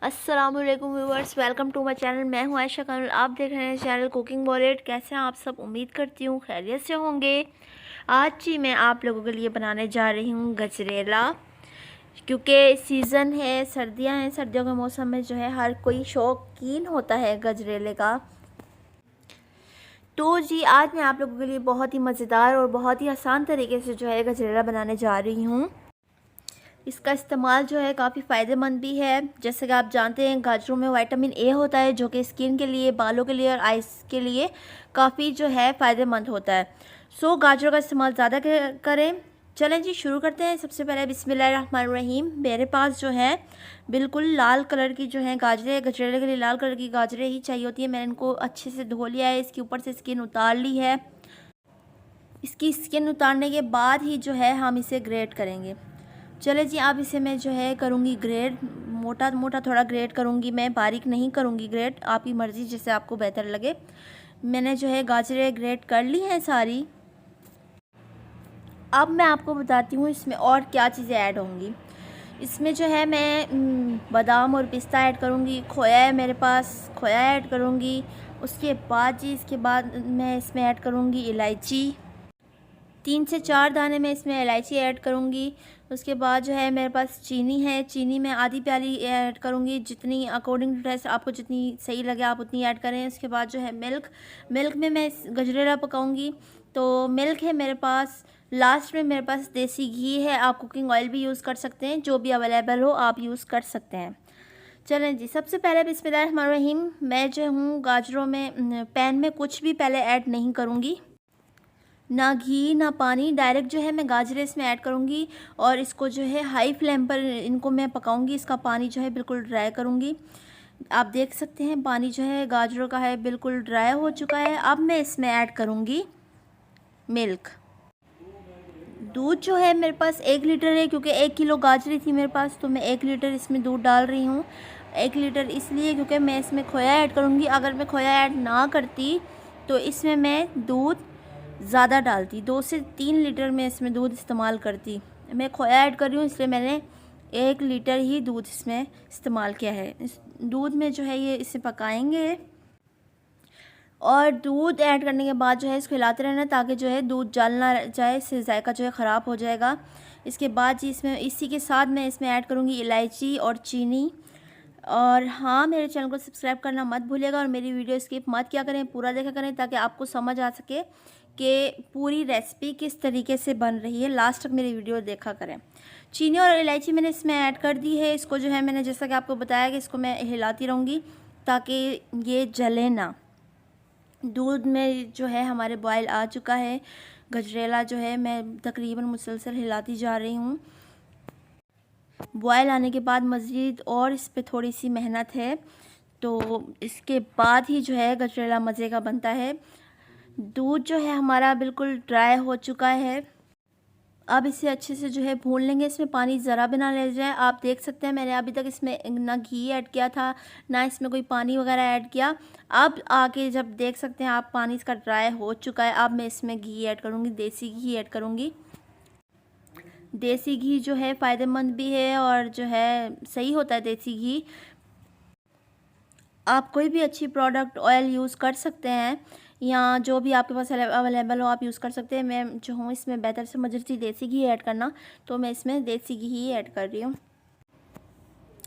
अस्सलाम वालेकुम viewers, welcome to my channel. मैं हूं आयशा खान। आप देख रहे हैं चैनल कुकिंग वॉलेट। कैसे हैं आप सब? उम्मीद करती हूं खैरियत से होंगे। आज जी मैं आप लोगों के लिए बनाने जा रही हूं गजरेला, क्योंकि सीज़न है, सर्दियां हैं। सर्दियों के मौसम में जो है हर कोई शौकीन होता है गजरेले का। तो जी आज मैं आप लोगों के लिए बहुत ही मज़ेदार और बहुत ही आसान तरीके से जो है गजरेला बनाने जा रही हूँ। इसका इस्तेमाल जो है काफ़ी फ़ायदेमंद भी है। जैसे कि आप जानते हैं गाजरों में विटामिन ए होता है, जो कि स्किन के लिए, बालों के लिए और आइस के लिए काफ़ी जो है फ़ायदेमंद होता है। सो गाजरों का इस्तेमाल ज़्यादा करें। चलें जी शुरू करते हैं। सबसे पहले बिस्मिल्लाहिर्रहमानिर्रहीम। मेरे पास जो है बिल्कुल लाल कलर की जो है गाजरें, गजरेले के लिए लाल कलर की गाजरें ही चाहिए होती है। मैंने इनको अच्छे से धो लिया है, इसके ऊपर से स्किन उतार ली है। इसकी स्किन उतारने के बाद ही जो है हम इसे ग्रेट करेंगे। चले जी अब इसे मैं जो है करूँगी ग्रेट, मोटा मोटा थोड़ा ग्रेट करूँगी मैं, बारीक नहीं करूँगी ग्रेट। आपकी मर्ज़ी, जैसे आपको बेहतर लगे। मैंने जो है गाजरें ग्रेट कर ली हैं सारी। अब मैं आपको बताती हूँ इसमें और क्या चीज़ें ऐड होंगी। इसमें जो है मैं बादाम और पिस्ता ऐड करूँगी। खोया है मेरे पास, खोया ऐड करूँगी। उसके बाद जी इसके बाद मैं इसमें ऐड करूँगी इलायची। 3 से 4 दाने मैं इसमें इलायची ऐड करूँगी। उसके बाद जो है मेरे पास चीनी है, चीनी मैं आधी प्याली ऐड करूँगी। जितनी अकॉर्डिंग टू टेस्ट, आपको जितनी सही लगे आप उतनी ऐड करें। उसके बाद जो है मिल्क, मिल्क में मैं गजरेला पकाऊँगी, तो मिल्क है मेरे पास। लास्ट में मेरे पास देसी घी है। आप कुकिंग ऑयल भी यूज़ कर सकते हैं, जो भी अवेलेबल हो आप यूज़ कर सकते हैं। चलें जी, सबसे पहले बिस्मिल्लाहिर्रहमानिर्रहीम। मैं जो हूँ गाजरों में पैन में कुछ भी पहले ऐड नहीं करूँगी, ना घी ना पानी। डायरेक्ट जो है मैं गाजरें इसमें ऐड करूँगी और इसको जो है हाई फ्लेम पर इनको मैं पकाऊँगी। इसका पानी जो है बिल्कुल ड्राई करूँगी। आप देख सकते हैं पानी जो है गाजरों का है बिल्कुल ड्राई हो चुका है। अब मैं इसमें ऐड करूँगी मिल्क। दूध जो है मेरे पास 1 लीटर है, क्योंकि 1 किलो गाजरें थी मेरे पास, तो मैं 1 लीटर इसमें दूध डाल रही हूँ। 1 लीटर इसलिए क्योंकि मैं इसमें खोया ऐड करूँगी। अगर मैं खोया ऐड ना करती तो इसमें मैं दूध ज़्यादा डालती, 2 से 3 लीटर में इसमें दूध इस्तेमाल करती। मैं खोया ऐड कर रही हूँ इसलिए मैंने 1 लीटर ही दूध इसमें इस्तेमाल किया है। इस दूध में जो है ये इसे पकाएंगे और दूध ऐड करने के बाद जो है इसको हिलाते रहना, ताकि जो है दूध जल ना जाए, इससे जायका जो है ख़राब हो जाएगा। इसके बाद जी इसमें इसी के साथ मैं इसमें ऐड करूँगी इलायची और चीनी। और हाँ, मेरे चैनल को सब्सक्राइब करना मत भूलिएगा और मेरी वीडियो स्किप मत किया करें, पूरा देखा करें, ताकि आपको समझ आ सके कि पूरी रेसिपी किस तरीके से बन रही है। लास्ट तक मेरी वीडियो देखा करें। चीनी और इलायची मैंने इसमें ऐड कर दी है। इसको जो है मैंने जैसा कि आपको बताया कि इसको मैं हिलाती रहूँगी ताकि ये जले ना। दूध में जो है हमारे बॉयल आ चुका है। गजरेला जो है मैं तकरीबन मुसलसल हिलाती जा रही हूँ। बॉयल आने के बाद मज़ीद और इस पे थोड़ी सी मेहनत है, तो इसके बाद ही जो है गजरेला मज़े का बनता है। दूध जो है हमारा बिल्कुल ड्राई हो चुका है। अब इसे अच्छे से जो है भून लेंगे, इसमें पानी ज़रा भी ना ले जाए। आप देख सकते हैं मैंने अभी तक इसमें ना घी ऐड किया था, ना इसमें कोई पानी वगैरह ऐड किया। अब आके जब देख सकते हैं आप पानी इसका ड्राई हो चुका है, अब मैं इसमें घी ऐड करूँगी, देसी घी ऐड करूँगी। देसी घी जो है फ़ायदेमंद भी है और जो है सही होता है देसी घी। आप कोई भी अच्छी प्रोडक्ट ऑयल यूज़ कर सकते हैं, या जो भी आपके पास अवेलेबल हो आप यूज़ कर सकते हैं। मैं जो हूँ इसमें बेहतर समझ रही थी देसी घी ऐड करना, तो मैं इसमें देसी घी ही ऐड कर रही हूँ।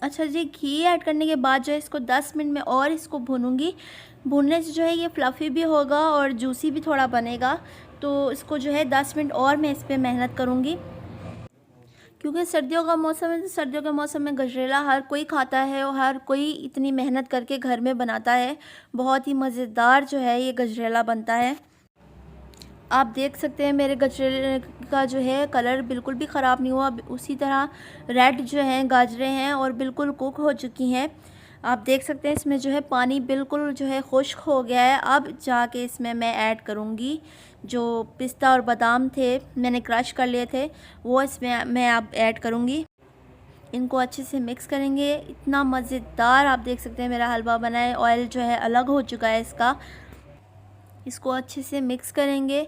अच्छा जी, घी ऐड करने के बाद जो है इसको 10 मिनट में और इसको भूनूंगी। भूनने से जो है ये फ्लफ़ी भी होगा और जूसी भी थोड़ा बनेगा। तो इसको जो है 10 मिनट और मैं इस पर मेहनत करूँगी, क्योंकि सर्दियों का मौसम है। तो सर्दियों के मौसम में गजरेला हर कोई खाता है और हर कोई इतनी मेहनत करके घर में बनाता है। बहुत ही मज़ेदार जो है ये गजरेला बनता है। आप देख सकते हैं मेरे गजरेले का जो है कलर बिल्कुल भी ख़राब नहीं हुआ। उसी तरह रेड जो हैं गाजरें हैं और बिल्कुल कुक हो चुकी हैं। आप देख सकते हैं इसमें जो है पानी बिल्कुल जो है खुश्क हो गया है। अब जाके इसमें मैं ऐड करूँगी जो पिस्ता और बादाम थे, मैंने क्रश कर लिए थे, वो इसमें मैं अब ऐड करूँगी। इनको अच्छे से मिक्स करेंगे। इतना मज़ेदार आप देख सकते हैं मेरा हलवा बना है। ऑयल जो है अलग हो चुका है इसका। इसको अच्छे से मिक्स करेंगे।